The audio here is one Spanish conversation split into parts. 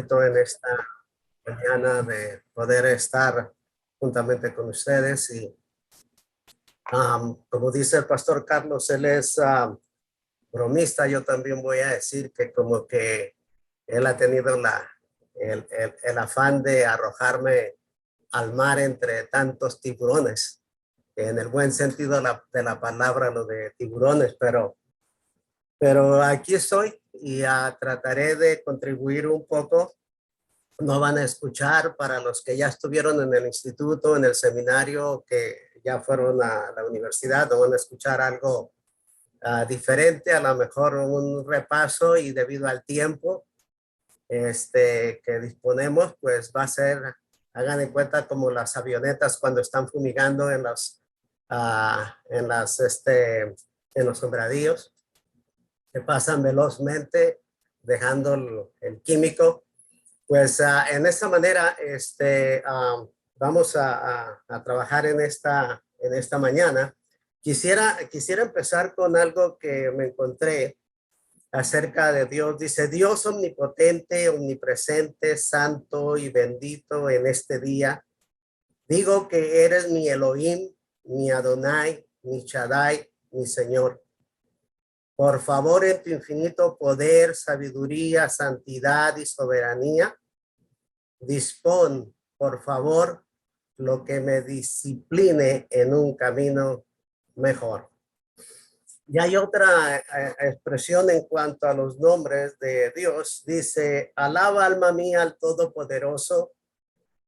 En esta mañana de poder estar juntamente con ustedes y como dice el pastor Carlos, él es bromista. Yo también voy a decir que como que él ha tenido el afán de arrojarme al mar entre tantos tiburones, en el buen sentido de la palabra, lo de tiburones, pero aquí estoy y trataré de contribuir un poco. No van a escuchar para los que ya estuvieron en el instituto, en el seminario, que ya fueron a la universidad, no van a escuchar algo diferente, a lo mejor un repaso, y debido al tiempo que disponemos, pues va a ser, hagan en cuenta como las avionetas cuando están fumigando en los sembradíos, que pasan velozmente dejando el químico. Pues en esta manera vamos a trabajar en esta mañana. Quisiera empezar con algo que me encontré acerca de Dios. Dice: Dios omnipotente, omnipresente, santo y bendito, en este día digo que eres mi Elohim, mi Adonai, mi Shaddai, mi Señor. Por favor, en tu infinito poder, sabiduría, santidad y soberanía, dispón, por favor, lo que me discipline en un camino mejor. Y hay otra expresión en cuanto a los nombres de Dios. Dice: alaba alma mía al Todopoderoso,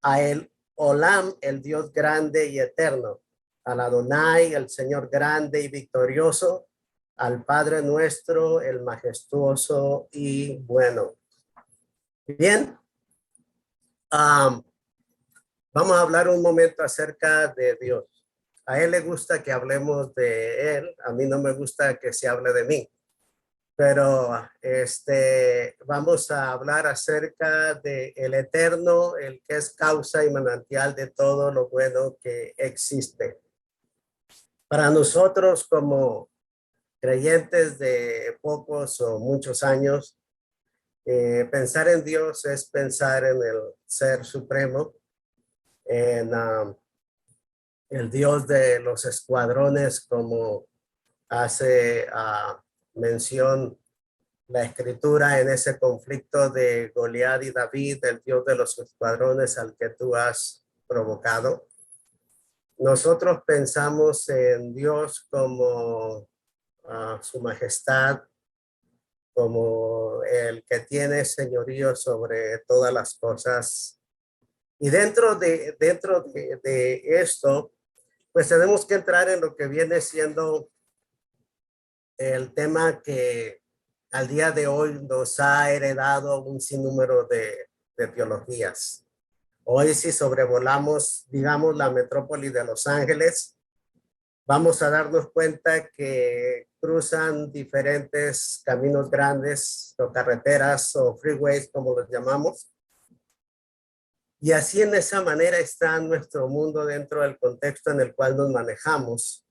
a el Olam, el Dios grande y eterno, al Adonai, el Señor grande y victorioso, al Padre nuestro, el majestuoso y bueno. Bien, vamos a hablar un momento acerca de Dios. A él le gusta que hablemos de él, a mí no me gusta que se hable de mí, pero vamos a hablar acerca de el eterno, el que es causa y manantial de todo lo bueno que existe. Para nosotros, como creyentes de pocos o muchos años, pensar en Dios es pensar en el Ser Supremo, en el Dios de los escuadrones, como hace mención la escritura en ese conflicto de Goliat y David, el Dios de los escuadrones al que tú has provocado. Nosotros pensamos en Dios como su majestad, como el que tiene señorío sobre todas las cosas. Y dentro de esto, pues tenemos que entrar en lo que viene siendo el tema que al día de hoy nos ha heredado un sinnúmero de teologías. Hoy, si sobrevolamos, digamos, la metrópoli de Los Ángeles, vamos a darnos cuenta que cruzan diferentes caminos grandes o carreteras o freeways, como los llamamos. Y así, en esa manera, está nuestro mundo dentro del contexto en el cual nos manejamos,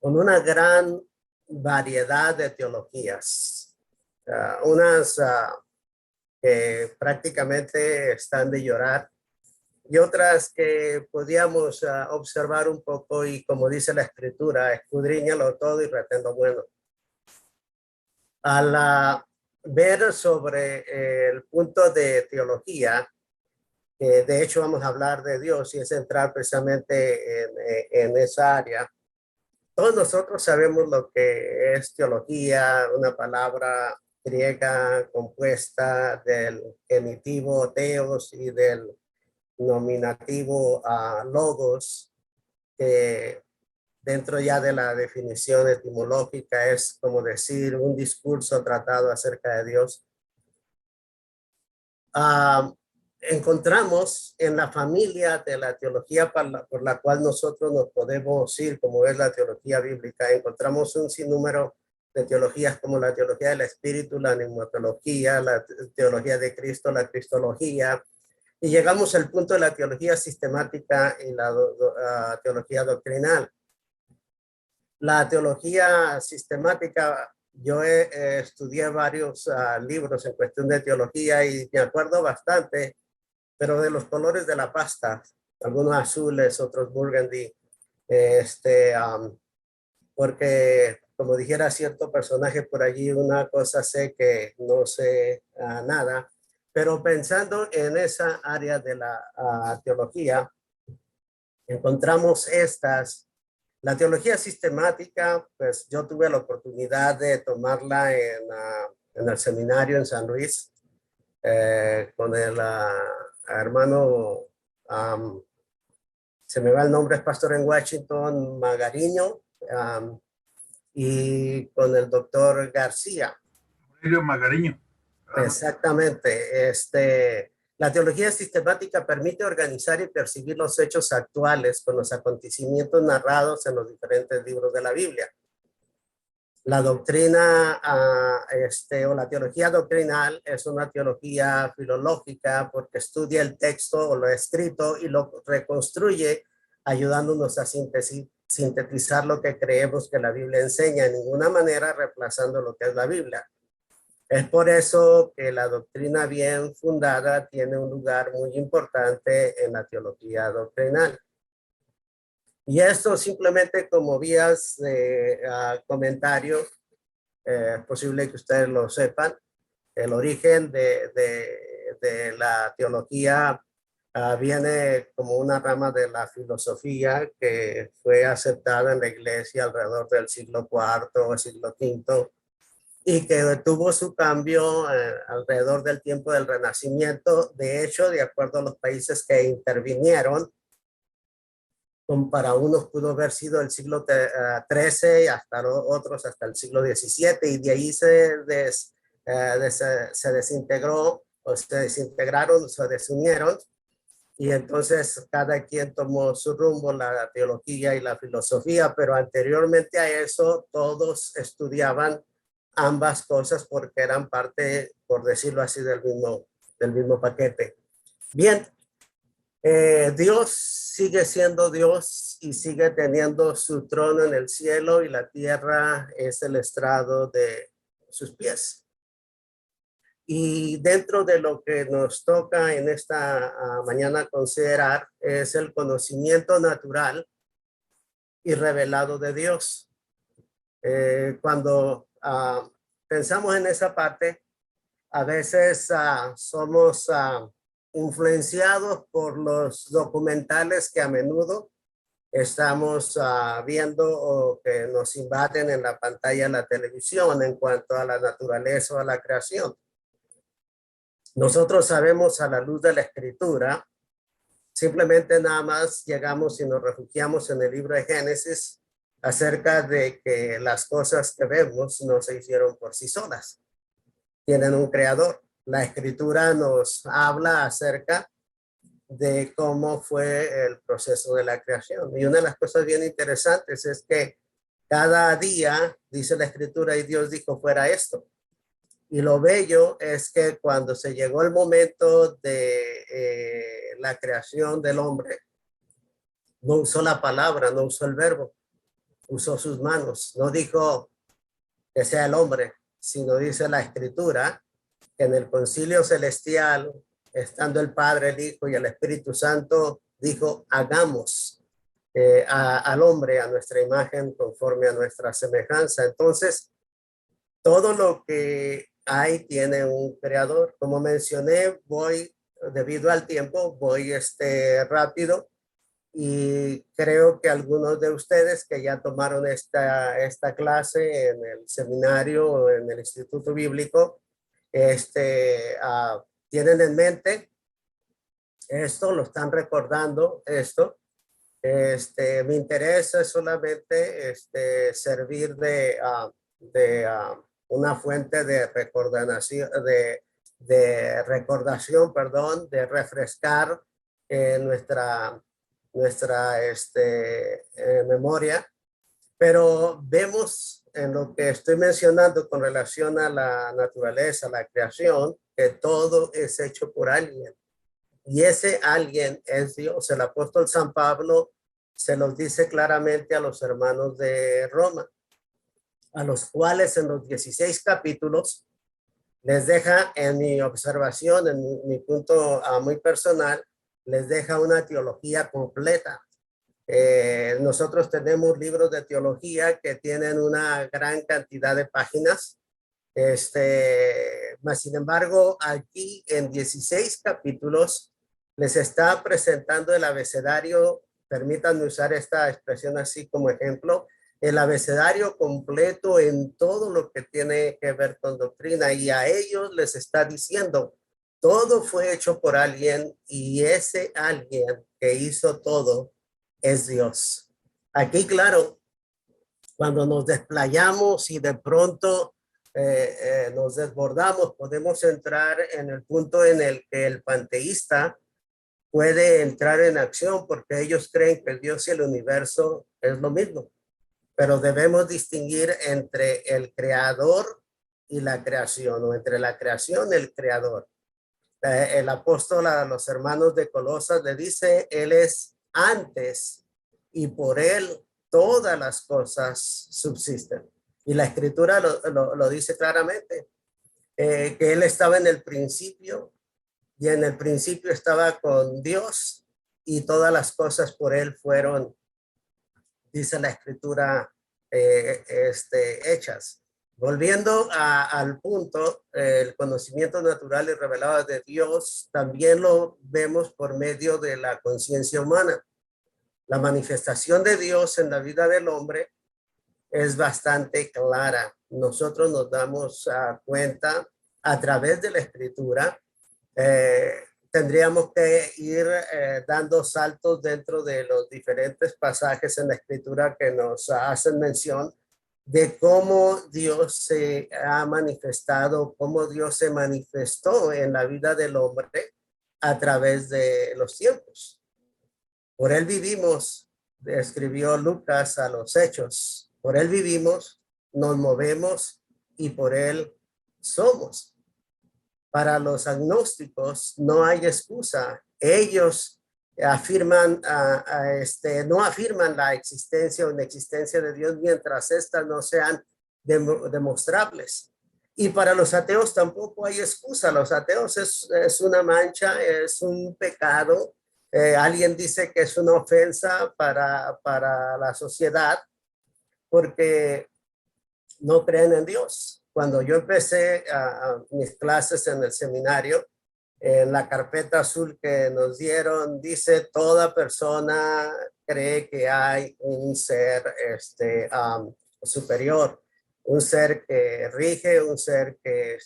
con una gran variedad de teologías, unas que prácticamente están de llorar, y otras que podíamos observar un poco y, como dice la escritura, escudriñalo todo y retén lo bueno. Al ver sobre el punto de teología, de hecho vamos a hablar de Dios y es entrar precisamente en esa área. Todos nosotros sabemos lo que es teología, una palabra griega compuesta del genitivo teos y del nominativo logos, que dentro ya de la definición etimológica es como decir un discurso tratado acerca de Dios. Encontramos en la familia de la teología por la cual nosotros nos podemos ir, como es la teología bíblica, encontramos un sinnúmero de teologías, como la teología del espíritu, la pneumatología, la teología de Cristo, la cristología, y llegamos al punto de la teología sistemática y la teología doctrinal. La teología sistemática estudié varios libros en cuestión de teología y me acuerdo bastante, pero de los colores de la pasta, algunos azules, otros burgundy, este, porque como dijera cierto personaje por allí, una cosa sé que no sé nada, pero pensando en esa área de la teología, encontramos la teología sistemática, pues yo tuve la oportunidad de tomarla en el seminario en San Luis, con el hermano, um, se me va el nombre, es pastor en Washington, Magariño, y con el doctor García. Magariño. Exactamente. La teología sistemática permite organizar y percibir los hechos actuales con los acontecimientos narrados en los diferentes libros de la Biblia. La doctrina o la teología doctrinal es una teología filológica porque estudia el texto o lo escrito y lo reconstruye, ayudándonos a sintetizar lo que creemos que la Biblia enseña, en ninguna manera reemplazando lo que es la Biblia. Es por eso que la doctrina bien fundada tiene un lugar muy importante en la teología doctrinal. Y esto simplemente como vías de comentario, es posible que ustedes lo sepan, el origen de la teología viene como una rama de la filosofía que fue aceptada en la iglesia alrededor del siglo IV o siglo V y que tuvo su cambio alrededor del tiempo del Renacimiento. De hecho, de acuerdo a los países que intervinieron, para unos pudo haber sido el siglo XIII, hasta otros hasta el siglo XVII, y de ahí se desintegró, o se desintegraron, se desunieron, y entonces cada quien tomó su rumbo, la teología y la filosofía, pero anteriormente a eso todos estudiaban ambas cosas porque eran parte, por decirlo así, del mismo paquete. Bien, Dios sigue siendo Dios y sigue teniendo su trono en el cielo y la tierra es el estrado de sus pies. Y dentro de lo que nos toca en esta mañana considerar es el conocimiento natural y revelado de Dios. Cuando pensamos en esa parte, a veces somos influenciados por los documentales que a menudo estamos viendo o que nos invaden en la pantalla de la televisión en cuanto a la naturaleza o a la creación. Nosotros sabemos a la luz de la escritura, simplemente nada más llegamos y nos refugiamos en el libro de Génesis acerca de que las cosas que vemos no se hicieron por sí solas, tienen un creador. La escritura nos habla acerca de cómo fue el proceso de la creación. Y una de las cosas bien interesantes es que cada día, dice la escritura, y Dios dijo fuera esto. Y lo bello es que cuando se llegó el momento de la creación del hombre, no usó la palabra, no usó el verbo, usó sus manos. No dijo que sea el hombre, sino dice la escritura que en el concilio celestial, estando el Padre, el Hijo y el Espíritu Santo, dijo, hagamos al hombre a nuestra imagen conforme a nuestra semejanza. Entonces, todo lo que hay tiene un creador. Como mencioné, debido al tiempo, voy rápido y creo que algunos de ustedes que ya tomaron esta clase en el seminario o en el Instituto Bíblico, tienen en mente esto, lo están recordando esto. Mi interés es solamente servir de una fuente de recordación, perdón, de refrescar nuestra memoria, pero vemos en lo que estoy mencionando con relación a la naturaleza, la creación, que todo es hecho por alguien. Y ese alguien es Dios. El apóstol San Pablo se los dice claramente a los hermanos de Roma. a los cuales en los 16 capítulos les deja, en mi observación, en mi punto muy personal, les deja una teología completa. Nosotros tenemos libros de teología que tienen una gran cantidad de páginas. Mas, sin embargo, aquí en 16 capítulos les está presentando el abecedario, permítanme usar esta expresión así como ejemplo, el abecedario completo en todo lo que tiene que ver con doctrina, y a ellos les está diciendo, todo fue hecho por alguien y ese alguien que hizo todo es Dios. Aquí, claro, cuando nos desplayamos y de pronto nos desbordamos, podemos entrar en el punto en el que el panteísta puede entrar en acción, porque ellos creen que el Dios y el universo es lo mismo, pero debemos distinguir entre el creador y la creación, o entre la creación y el creador. El apóstol a los hermanos de Colosas le dice, él es antes y por él todas las cosas subsisten. Y la escritura lo dice claramente, que él estaba en el principio y en el principio estaba con Dios y todas las cosas por él fueron, dice la escritura, hechas. Volviendo al punto, el conocimiento natural y revelado de Dios también lo vemos por medio de la conciencia humana. La manifestación de Dios en la vida del hombre es bastante clara. Nosotros nos damos cuenta a través de la escritura. Tendríamos que ir dando saltos dentro de los diferentes pasajes en la escritura que nos hacen mención de cómo Dios se ha manifestado, cómo Dios se manifestó en la vida del hombre a través de los tiempos. Por él vivimos, escribió Lucas a los Hechos, por él vivimos, nos movemos y por él somos. Para los agnósticos no hay excusa. Ellos afirman, no afirman la existencia o inexistencia de Dios mientras estas no sean demostrables. Y para los ateos tampoco hay excusa. Los ateos es una mancha, es un pecado. Alguien dice que es una ofensa para la sociedad porque no creen en Dios. Cuando yo empecé mis clases en el seminario, en la carpeta azul que nos dieron, dice, toda persona cree que hay un ser superior, un ser que rige, un ser que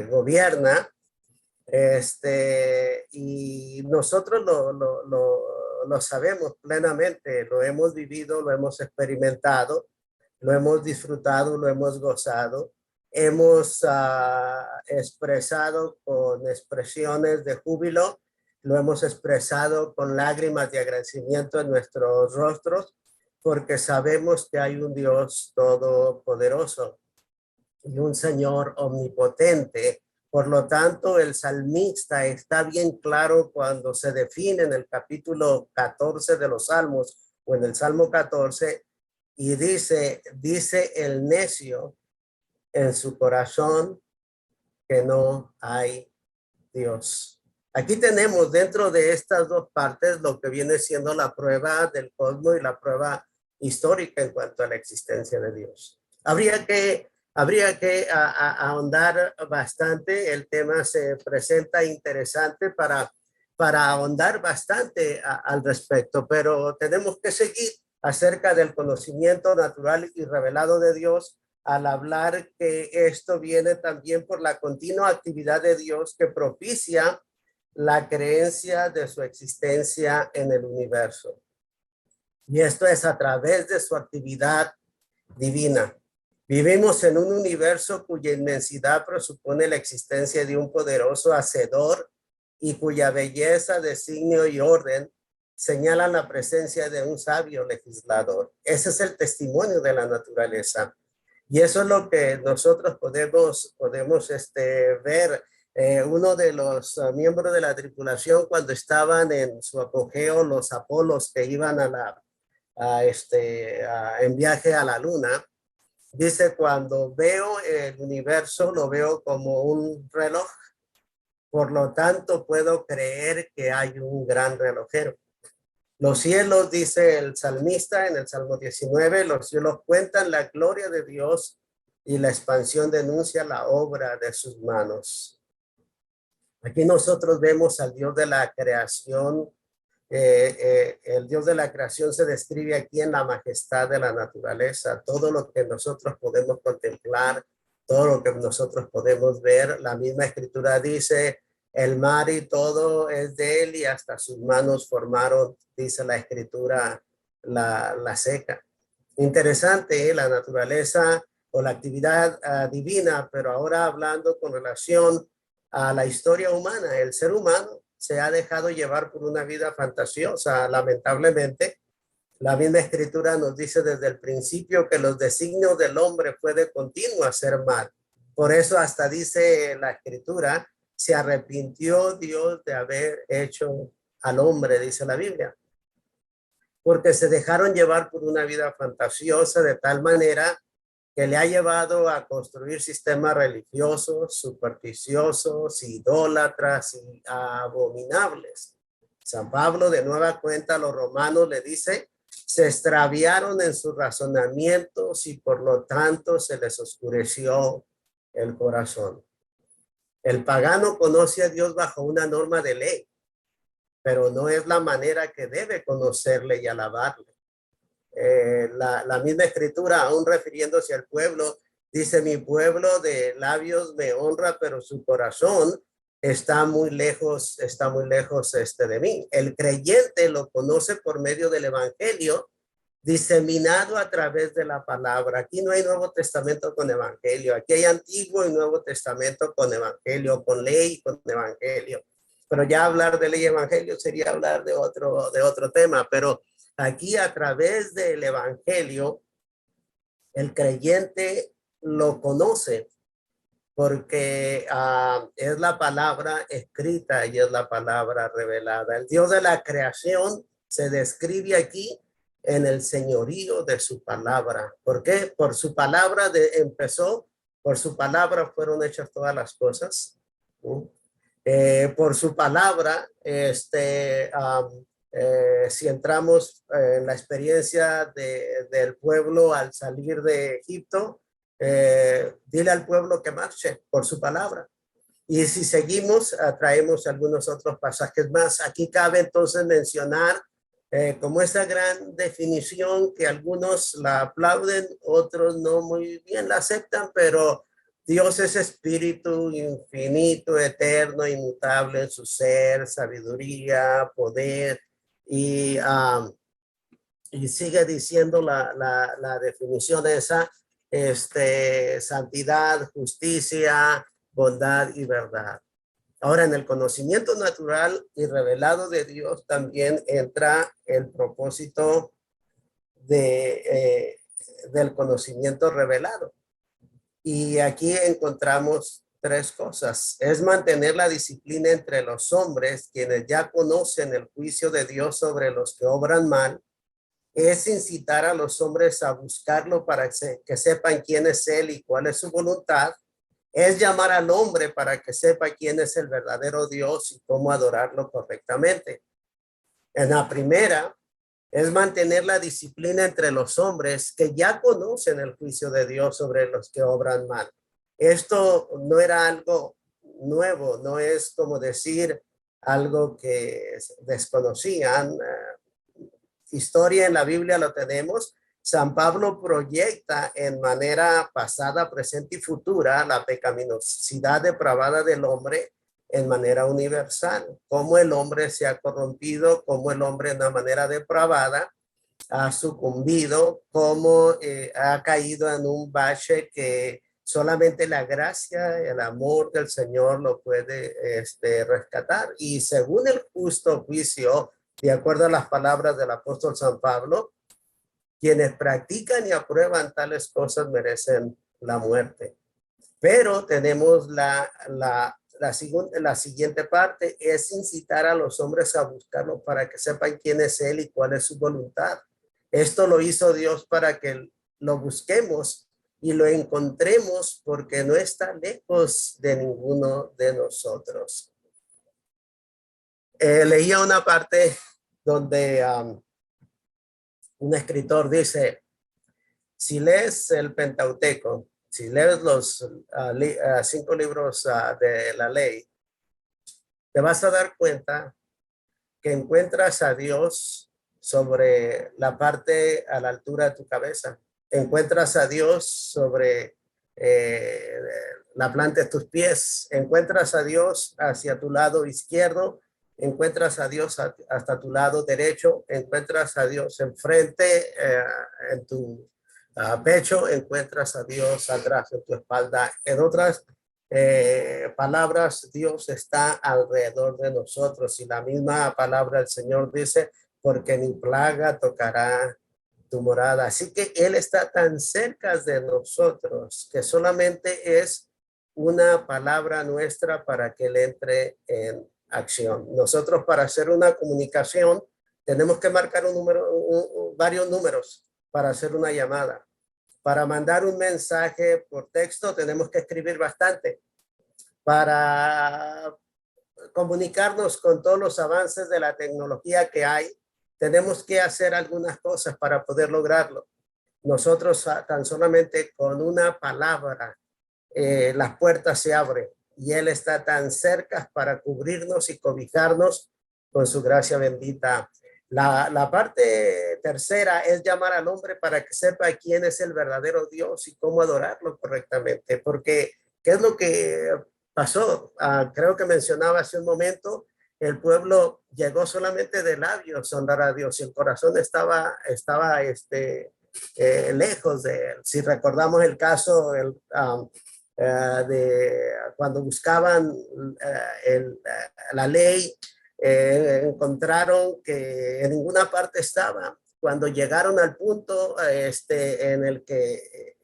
gobierna, y nosotros lo sabemos plenamente, lo hemos vivido, lo hemos experimentado, lo hemos disfrutado, lo hemos gozado, hemos expresado con expresiones de júbilo, lo hemos expresado con lágrimas de agradecimiento en nuestros rostros, porque sabemos que hay un Dios todopoderoso y un Señor omnipotente. Por lo tanto, el salmista está bien claro cuando se define en el capítulo 14 de los Salmos o en el Salmo 14 y dice el necio en su corazón que no hay Dios. Aquí tenemos dentro de estas dos partes lo que viene siendo la prueba del cosmos y la prueba histórica en cuanto a la existencia de Dios. Habría que ahondar bastante. El tema se presenta interesante para ahondar bastante al respecto, pero tenemos que seguir acerca del conocimiento natural y revelado de Dios al hablar que esto viene también por la continua actividad de Dios que propicia la creencia de su existencia en el universo. Y esto es a través de su actividad divina. Vivimos en un universo cuya inmensidad presupone la existencia de un poderoso hacedor y cuya belleza, designio y orden señalan la presencia de un sabio legislador. Ese es el testimonio de la naturaleza. Y eso es lo que nosotros podemos ver. Uno de los miembros de la tripulación, cuando estaban en su apogeo, los Apolos que iban a en viaje a la luna. Dice, cuando veo el universo, lo veo como un reloj. Por lo tanto, puedo creer que hay un gran relojero. Los cielos, dice el salmista en el Salmo 19, los cielos cuentan la gloria de Dios y la expansión denuncia la obra de sus manos. Aquí nosotros vemos al Dios de la creación. El Dios de la creación se describe aquí en la majestad de la naturaleza. Todo lo que nosotros podemos contemplar, todo lo que nosotros podemos ver. La misma escritura dice, el mar y todo es de él y hasta sus manos formaron, dice la escritura, la seca. Interesante, la naturaleza o la actividad divina, pero ahora hablando con relación a la historia humana. El ser humano se ha dejado llevar por una vida fantasiosa, lamentablemente. La misma escritura nos dice desde el principio que los designios del hombre fue de continuo hacer mal. Por eso hasta dice la escritura, se arrepintió Dios de haber hecho al hombre, dice la Biblia, porque se dejaron llevar por una vida fantasiosa de tal manera que le ha llevado a construir sistemas religiosos, supersticiosos, idólatras y abominables. San Pablo de nueva cuenta a los romanos le dice, se extraviaron en sus razonamientos y por lo tanto se les oscureció el corazón. El pagano conoce a Dios bajo una norma de ley, pero no es la manera que debe conocerle y alabarle. La misma escritura, aún refiriéndose al pueblo, dice, mi pueblo de labios me honra, pero su corazón está muy lejos de mí. El creyente lo conoce por medio del evangelio, diseminado a través de la palabra. Aquí no hay Nuevo Testamento con evangelio, aquí hay Antiguo y Nuevo Testamento con evangelio, con ley y con evangelio. Pero ya hablar de ley y evangelio sería hablar de otro tema, pero aquí a través del evangelio, el creyente lo conoce porque es la palabra escrita y es la palabra revelada. El Dios de la creación se describe aquí en el señorío de su palabra. ¿Por qué? Por su palabra empezó, por su palabra fueron hechas todas las cosas. Por su palabra, si entramos en la experiencia del pueblo al salir de Egipto, dile al pueblo que marche por su palabra. Y si seguimos, traemos algunos otros pasajes más. Aquí cabe entonces mencionar como esa gran definición que algunos la aplauden, otros no muy bien la aceptan, pero Dios es espíritu infinito, eterno, inmutable en su ser, sabiduría, poder, y sigue diciendo la definición de esa, santidad, justicia, bondad y verdad. Ahora, en el conocimiento natural y revelado de Dios también entra el propósito del conocimiento revelado. Y aquí encontramos tres cosas. Es mantener la disciplina entre los hombres, quienes ya conocen el juicio de Dios sobre los que obran mal. Es incitar a los hombres a buscarlo para que sepan quién es Él y cuál es su voluntad. Es llamar al hombre para que sepa quién es el verdadero Dios y cómo adorarlo correctamente. En la primera, es mantener la disciplina entre los hombres que ya conocen el juicio de Dios sobre los que obran mal. Esto no era algo nuevo, no es como decir algo que desconocían. Historia en la Biblia lo tenemos. San Pablo proyecta en manera pasada, presente y futura la pecaminosidad depravada del hombre en manera universal, cómo el hombre se ha corrompido, cómo el hombre de una manera depravada ha sucumbido, cómo ha caído en un bache que solamente la gracia, el amor del Señor lo puede rescatar. Y según el justo juicio, de acuerdo a las palabras del apóstol San Pablo, quienes practican y aprueban tales cosas merecen la muerte. Pero tenemos la siguiente parte, es incitar a los hombres a buscarlo para que sepan quién es Él y cuál es su voluntad. Esto lo hizo Dios para que lo busquemos y lo encontremos porque no está lejos de ninguno de nosotros. Leía una parte donde un escritor dice, si lees el Pentateuco, si lees los 5 libros de la ley, te vas a dar cuenta que encuentras a Dios sobre la parte a la altura de tu cabeza. Encuentras a Dios sobre la planta de tus pies. Encuentras a Dios hacia tu lado izquierdo. Encuentras a Dios hasta tu lado derecho. Encuentras a Dios enfrente, en tu pecho. Encuentras a Dios atrás en tu espalda. En otras palabras, Dios está alrededor de nosotros y la misma palabra del Señor dice, porque ni plaga tocará tu morada. Así que Él está tan cerca de nosotros que solamente es una palabra nuestra para que Él entre en acción. Nosotros para hacer una comunicación tenemos que marcar varios números para hacer una llamada. Para mandar un mensaje por texto tenemos que escribir bastante. Para comunicarnos con todos los avances de la tecnología que hay, tenemos que hacer algunas cosas para poder lograrlo. Nosotros tan solamente con una palabra las puertas se abren y Él está tan cerca para cubrirnos y cobijarnos con su gracia bendita. La parte tercera es llamar al hombre para que sepa quién es el verdadero Dios y cómo adorarlo correctamente, porque ¿qué es lo que pasó? Creo que mencionaba hace un momento, el pueblo llegó solamente de labios a honrar a Dios y el corazón estaba lejos de él. Si recordamos el caso de cuando buscaban la ley, encontraron que en ninguna parte estaba. Cuando llegaron al punto en el que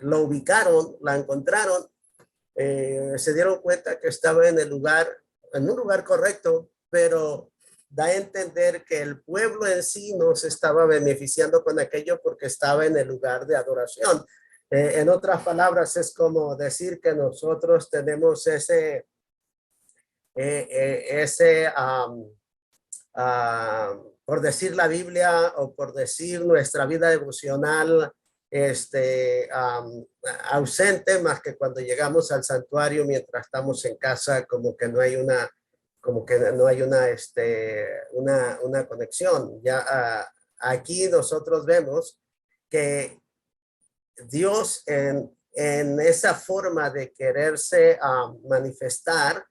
lo ubicaron, la encontraron, se dieron cuenta que estaba en un lugar correcto, pero da a entender que el pueblo en sí no se estaba beneficiando con aquello porque estaba en el lugar de adoración. En otras palabras, es como decir que nosotros tenemos por decir la Biblia o por decir nuestra vida devocional, ausente, más que cuando llegamos al santuario mientras estamos en casa, como que no hay una conexión. Ya aquí nosotros vemos que Dios en esa forma de quererse manifestar,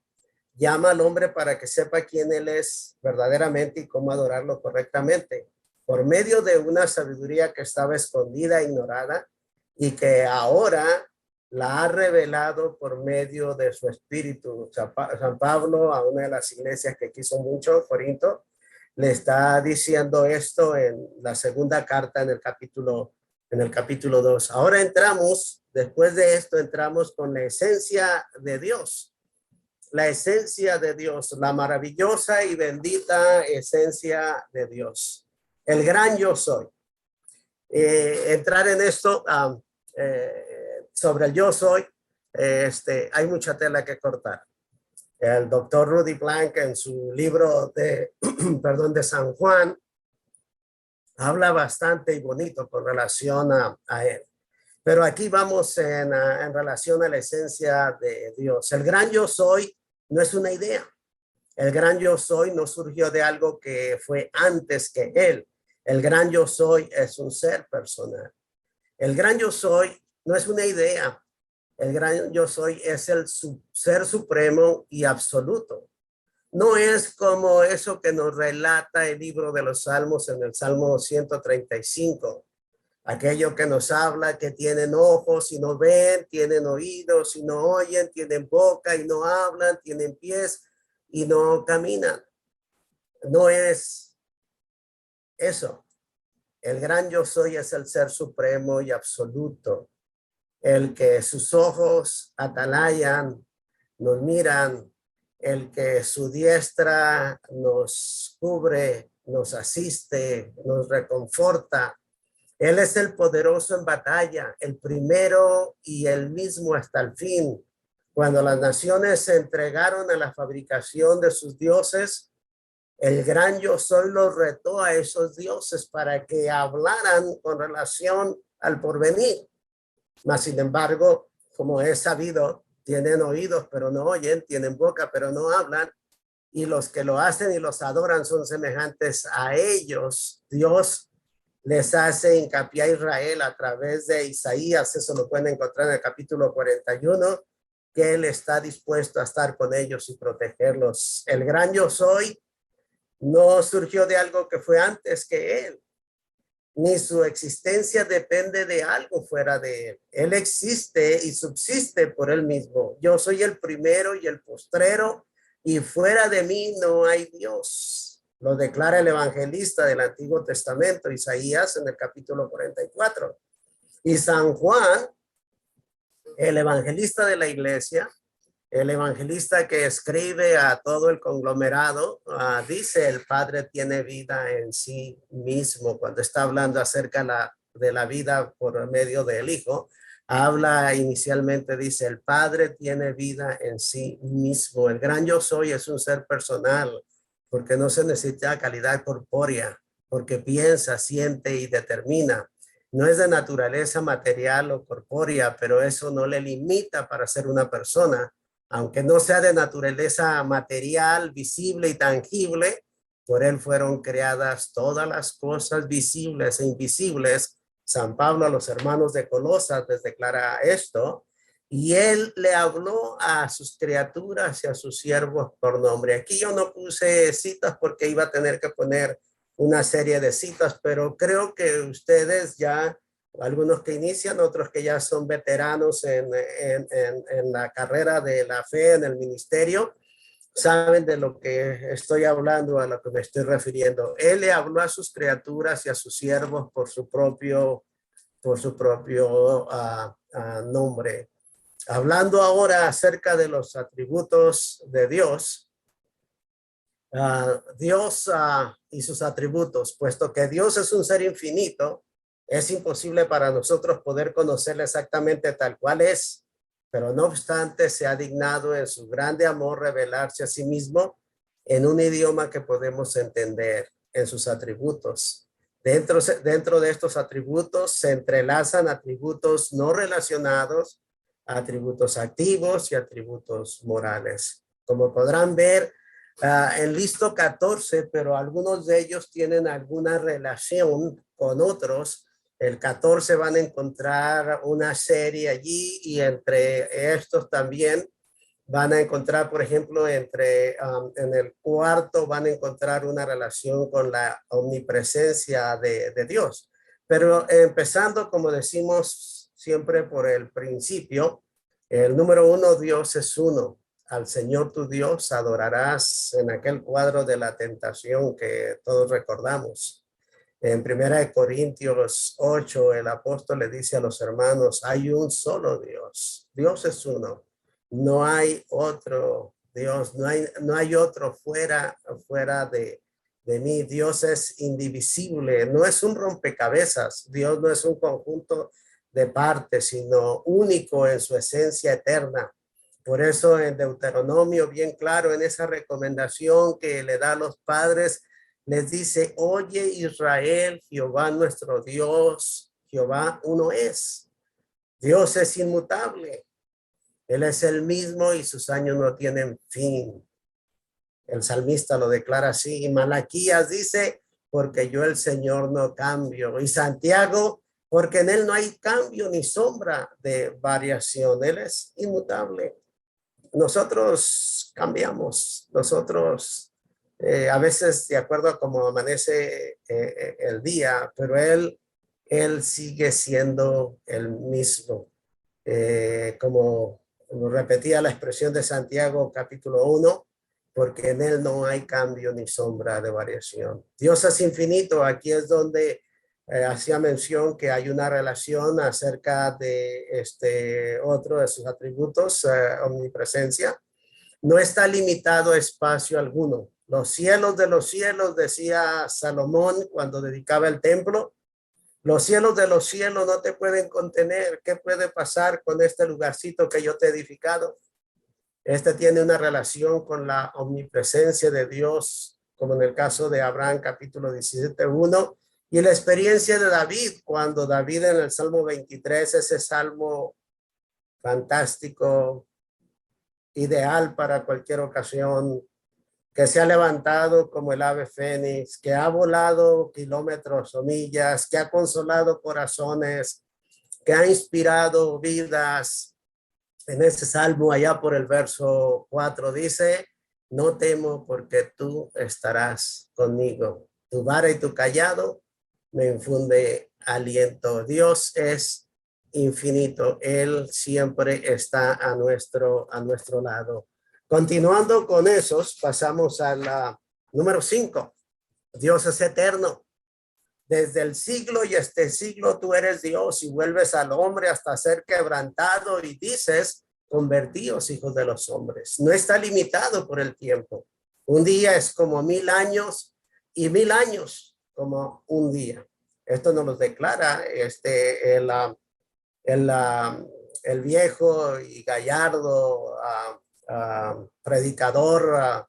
llama al hombre para que sepa quién él es verdaderamente y cómo adorarlo correctamente, por medio de una sabiduría que estaba escondida, ignorada, y que ahora la ha revelado por medio de su espíritu. San Pablo, a una de las iglesias que quiso mucho, Corinto, le está diciendo esto en la segunda carta en el capítulo 2. Ahora después de esto, entramos con la esencia de Dios. La esencia de Dios, la maravillosa y bendita esencia de Dios. El gran yo soy. Entrar en esto sobre el yo soy, hay mucha tela que cortar. El doctor Rudy Blank en su libro de San Juan habla bastante y bonito con relación a él. Pero aquí vamos en relación a la esencia de Dios. El gran yo soy no es una idea. El gran yo soy no surgió de algo que fue antes que él. El gran yo soy es un ser personal. El gran yo soy no es una idea. El gran yo soy es el ser supremo y absoluto. No es como eso que nos relata el libro de los Salmos en el Salmo 135. Aquello que nos habla que tienen ojos y no ven, tienen oídos y no oyen, tienen boca y no hablan, tienen pies y no caminan. No es eso. El gran yo soy es el ser supremo y absoluto, el que sus ojos atalayan, nos miran, el que su diestra nos cubre, nos asiste, nos reconforta. Él es el poderoso en batalla, el primero y el mismo hasta el fin. Cuando las naciones se entregaron a la fabricación de sus dioses, el gran yo soy los retó a esos dioses para que hablaran con relación al porvenir. Mas, sin embargo, como es sabido, tienen oídos, pero no oyen, tienen boca, pero no hablan, y los que lo hacen y los adoran son semejantes a ellos. Dios les hace hincapié a Israel a través de Isaías, eso lo pueden encontrar en el capítulo 41, que él está dispuesto a estar con ellos y protegerlos. El gran yo soy no surgió de algo que fue antes que él, ni su existencia depende de algo fuera de él. Él existe y subsiste por él mismo. Yo soy el primero y el postrero, y fuera de mí no hay Dios. Lo declara el evangelista del Antiguo Testamento, Isaías, en el capítulo 44. Y San Juan, el evangelista de la iglesia, el evangelista que escribe a todo el conglomerado, dice: el Padre tiene vida en sí mismo. Cuando está hablando acerca de la vida por medio del Hijo, habla inicialmente, dice: el Padre tiene vida en sí mismo. El gran yo soy es un ser personal, porque no se necesita calidad corpórea, porque piensa, siente y determina. No es de naturaleza material o corpórea, pero eso no le limita para ser una persona. Aunque no sea de naturaleza material, visible y tangible, por él fueron creadas todas las cosas visibles e invisibles. San Pablo a los hermanos de Colosas les declara esto, y él le habló a sus criaturas y a sus siervos por nombre. Aquí yo no puse citas porque iba a tener que poner una serie de citas, pero creo que ustedes ya, algunos que inician, otros que ya son veteranos en la carrera de la fe, en el ministerio, saben de lo que estoy hablando, a lo que me estoy refiriendo. Él le habló a sus criaturas y a sus siervos por su propio nombre. Hablando ahora acerca de los atributos de Dios, Dios y sus atributos, puesto que Dios es un ser infinito, es imposible para nosotros poder conocerle exactamente tal cual es, pero no obstante se ha dignado en su grande amor revelarse a sí mismo en un idioma que podemos entender, en sus atributos. Dentro de estos atributos se entrelazan atributos no relacionados, atributos activos y atributos morales. Como podrán ver, en listo 14, pero algunos de ellos tienen alguna relación con otros. El 14 van a encontrar una serie allí, y entre estos también van a encontrar, por ejemplo, en el cuarto van a encontrar una relación con la omnipresencia de Dios. Pero empezando, como decimos siempre, por el principio, el número uno, Dios es uno. Al Señor tu Dios adorarás, en aquel cuadro de la tentación que todos recordamos. En 1 Corintios 8, el apóstol le dice a los hermanos: hay un solo Dios. Dios es uno. No hay otro Dios, no hay otro fuera de mí. Dios es indivisible, no es un rompecabezas. Dios no es un conjunto de partes, sino único en su esencia eterna. Por eso en Deuteronomio, bien claro, en esa recomendación que le da a los padres, les dice: oye Israel, Jehová nuestro Dios, Jehová uno es. Dios es inmutable. Él es el mismo y sus años no tienen fin. El salmista lo declara así. Y Malaquías dice: porque yo el Señor no cambio. Y Santiago: porque en él no hay cambio ni sombra de variación. Él es inmutable. Nosotros cambiamos, nosotros a veces de acuerdo a cómo amanece el día, pero él sigue siendo el mismo. Como repetía la expresión de Santiago capítulo 1, porque en él no hay cambio ni sombra de variación. Dios es infinito. Aquí es donde hacía mención que hay una relación acerca de otro de sus atributos, omnipresencia. No está limitado a espacio alguno. Los cielos de los cielos, decía Salomón cuando dedicaba el templo. Los cielos de los cielos no te pueden contener. ¿Qué puede pasar con este lugarcito que yo te he edificado? Este tiene una relación con la omnipresencia de Dios, como en el caso de Abraham, capítulo 17:1, y la experiencia de David, cuando David en el Salmo 23, ese salmo fantástico, ideal para cualquier ocasión, que se ha levantado como el ave fénix, que ha volado kilómetros o millas, que ha consolado corazones, que ha inspirado vidas. En ese salmo, allá por el verso 4, dice: no temo porque tú estarás conmigo. Tu vara y tu callado me infunde aliento. Dios es infinito. Él siempre está a nuestro lado. Continuando con esos, pasamos a la número 5. Dios es eterno. Desde el siglo y este siglo tú eres Dios y vuelves al hombre hasta ser quebrantado y dices: convertíos, hijos de los hombres. No está limitado por el tiempo. Un día es como 1000 años y 1000 años como un día. Esto nos lo declara el viejo y gallardo predicador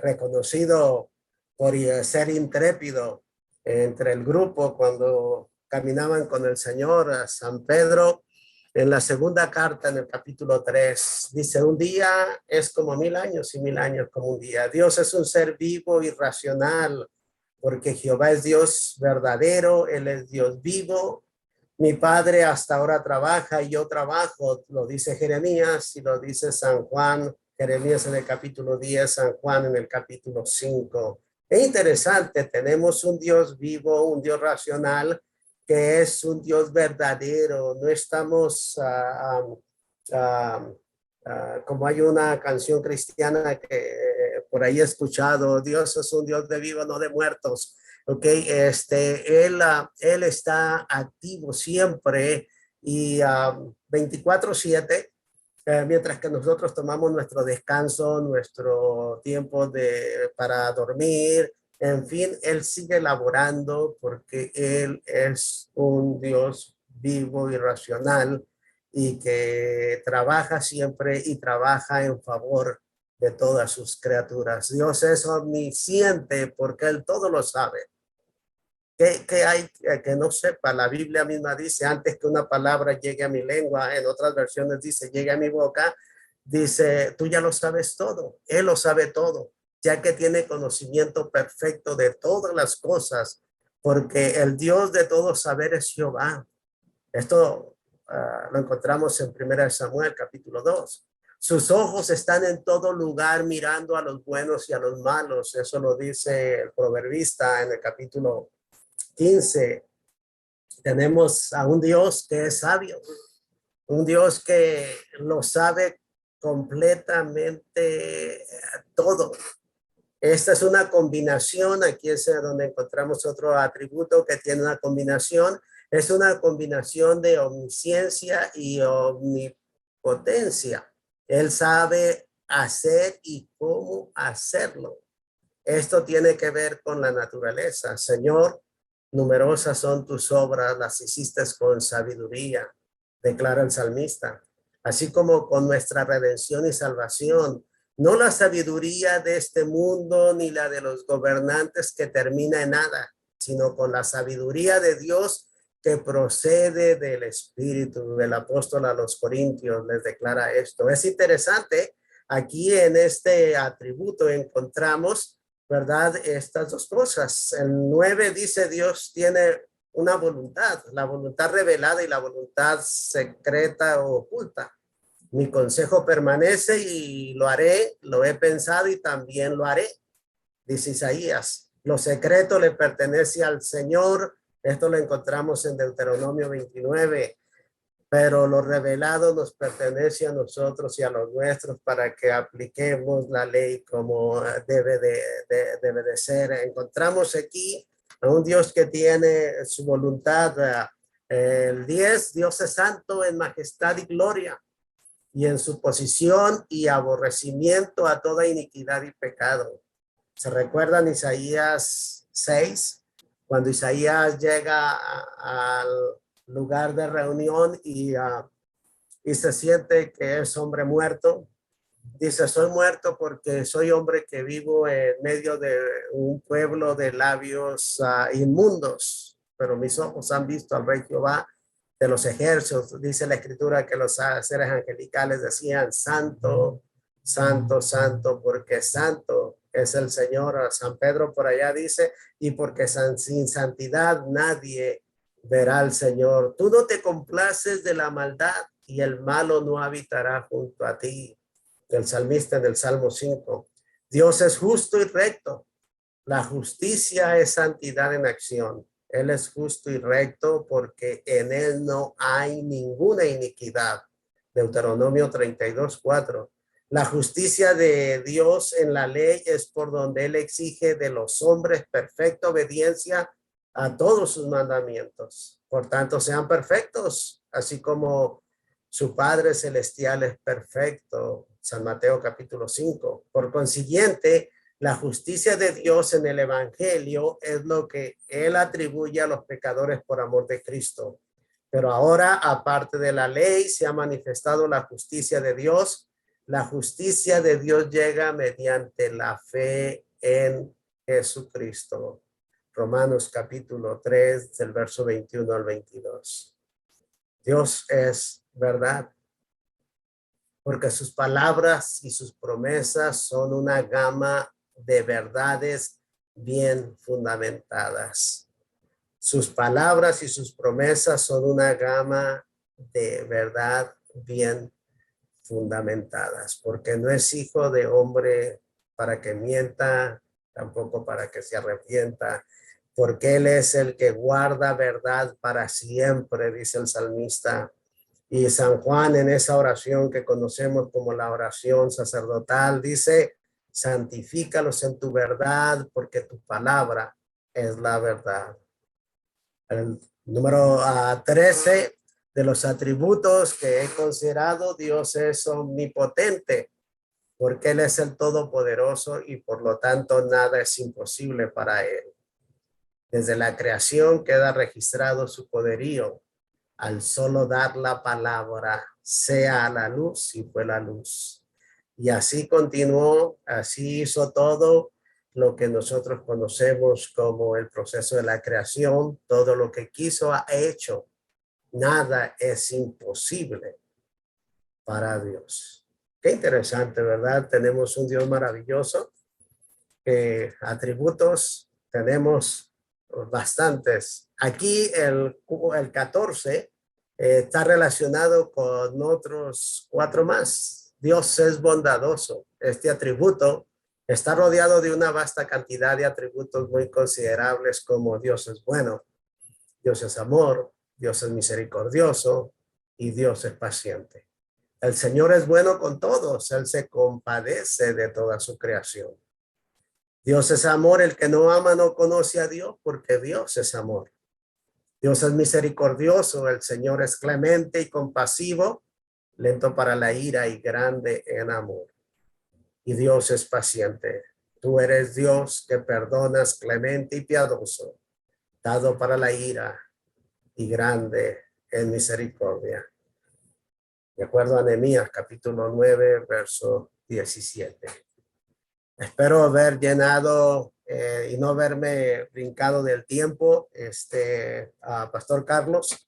reconocido por ser intrépido entre el grupo cuando caminaban con el Señor, a San Pedro. En la segunda carta, en el capítulo 3, dice: un día es como 1000 años y 1000 años como un día. Dios es un ser vivo y racional, porque Jehová es Dios verdadero, Él es Dios vivo. Mi Padre hasta ahora trabaja y yo trabajo, lo dice Jeremías y lo dice San Juan. Jeremías en el capítulo 10, San Juan en el capítulo 5. Es interesante, tenemos un Dios vivo, un Dios racional, que es un Dios verdadero. No estamos como hay una canción cristiana que por ahí he escuchado: Dios es un Dios de vivos, no de muertos. Ok, él está activo siempre y 24/7, mientras que nosotros tomamos nuestro descanso, nuestro tiempo para dormir. En fin, él sigue laborando porque él es un Dios vivo y racional y que trabaja siempre y trabaja en favor de todas sus criaturas. Dios es omnisciente porque él todo lo sabe. ¿Qué hay que no sepa? La Biblia misma dice: antes que una palabra llegue a mi lengua, en otras versiones dice llegue a mi boca, dice: tú ya lo sabes todo. Él lo sabe todo, ya que tiene conocimiento perfecto de todas las cosas, porque el Dios de todo saber es Jehová. Esto lo encontramos en 1 Samuel capítulo 2. Sus ojos están en todo lugar mirando a los buenos y a los malos. Eso lo dice el proverbista en el capítulo 15. Tenemos a un Dios que es sabio, un Dios que lo sabe completamente todo. Esta es una combinación, aquí es donde encontramos otro atributo que tiene una combinación, es una combinación de omnisciencia y omnipotencia. Él sabe hacer y cómo hacerlo. Esto tiene que ver con la naturaleza. Señor, numerosas son tus obras, las hiciste con sabiduría, declara el salmista, así como con nuestra redención y salvación. No la sabiduría de este mundo ni la de los gobernantes que termina en nada, sino con la sabiduría de Dios que procede del Espíritu. El apóstol a los Corintios les declara esto. Es interesante, aquí en este atributo encontramos, ¿verdad?, estas dos cosas. El 9 dice: Dios tiene una voluntad, la voluntad revelada y la voluntad secreta o oculta. Mi consejo permanece y lo haré, lo he pensado y también lo haré, dice Isaías. Lo secreto le pertenece al Señor. Esto lo encontramos en Deuteronomio 29. Pero lo revelado nos pertenece a nosotros y a los nuestros para que apliquemos la ley como debe de ser. Encontramos aquí a un Dios que tiene su voluntad. El 10, Dios es santo en majestad y gloria. y en su posición y aborrecimiento a toda iniquidad y pecado. ¿Se recuerdan Isaías 6? Cuando Isaías llega al lugar de reunión y se siente que es hombre muerto. Dice, soy muerto porque soy hombre que vivo en medio de un pueblo de labios inmundos, pero mis ojos han visto al Rey Jehová de los ejércitos. Dice la escritura que los seres angelicales decían, santo, santo, santo, porque santo es el Señor. San Pedro por allá dice, y porque sin santidad nadie verá al Señor. Tú no te complaces de la maldad y el malo no habitará junto a ti. Del salmista del Salmo 5. Dios es justo y recto. La justicia es santidad en acción. Él es justo y recto porque en él no hay ninguna iniquidad. Deuteronomio 32:4. La justicia de Dios en la ley es por donde él exige de los hombres perfecta obediencia a todos sus mandamientos. Por tanto, sean perfectos, así como su Padre Celestial es perfecto. San Mateo capítulo 5. Por consiguiente, la justicia de Dios en el Evangelio es lo que Él atribuye a los pecadores por amor de Cristo. Pero ahora, aparte de la ley, se ha manifestado la justicia de Dios. La justicia de Dios llega mediante la fe en Jesucristo. Romanos capítulo 3, del verso 21 al 22. Dios es verdad, porque sus palabras y sus promesas son una gama de verdades bien fundamentadas. Sus palabras y sus promesas son una gama de verdad bien fundamentadas, porque no es hijo de hombre para que mienta, tampoco para que se arrepienta, porque él es el que guarda verdad para siempre, dice el salmista. Y San Juan en esa oración que conocemos como la oración sacerdotal dice, santifícalos en tu verdad porque tu palabra es la verdad. El número 13 de los atributos que he considerado, Dios es omnipotente porque Él es el todopoderoso y por lo tanto nada es imposible para Él. Desde la creación queda registrado su poderío. Al solo dar la palabra, sea la luz, y fue la luz. Y así continuó, así hizo todo lo que nosotros conocemos como el proceso de la creación. Todo lo que quiso ha hecho. Nada es imposible para Dios. Qué interesante, ¿verdad? Tenemos un Dios maravilloso. Atributos tenemos bastantes. Aquí el 14 está relacionado con otros 4 más. Dios es bondadoso. Este atributo está rodeado de una vasta cantidad de atributos muy considerables como Dios es bueno, Dios es amor, Dios es misericordioso y Dios es paciente. El Señor es bueno con todos. Él se compadece de toda su creación. Dios es amor, el que no ama no conoce a Dios porque Dios es amor. Dios es misericordioso, el Señor es clemente y compasivo, lento para la ira y grande en amor. Y Dios es paciente. Tú eres Dios que perdonas, clemente y piadoso, dado para la ira y grande en misericordia. De acuerdo a Nehemías capítulo 9, verso 17. Espero haber llenado y no haberme brincado del tiempo. Pastor Carlos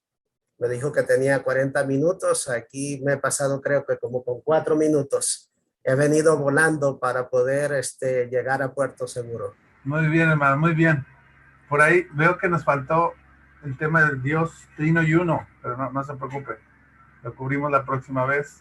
me dijo que tenía 40 minutos. Aquí me he pasado creo que como con 4 minutos. He venido volando para poder llegar a Puerto Seguro. Muy bien, hermano, muy bien. Por ahí veo que nos faltó el tema del Dios Trino y Uno, pero no se preocupe. Lo cubrimos la próxima vez.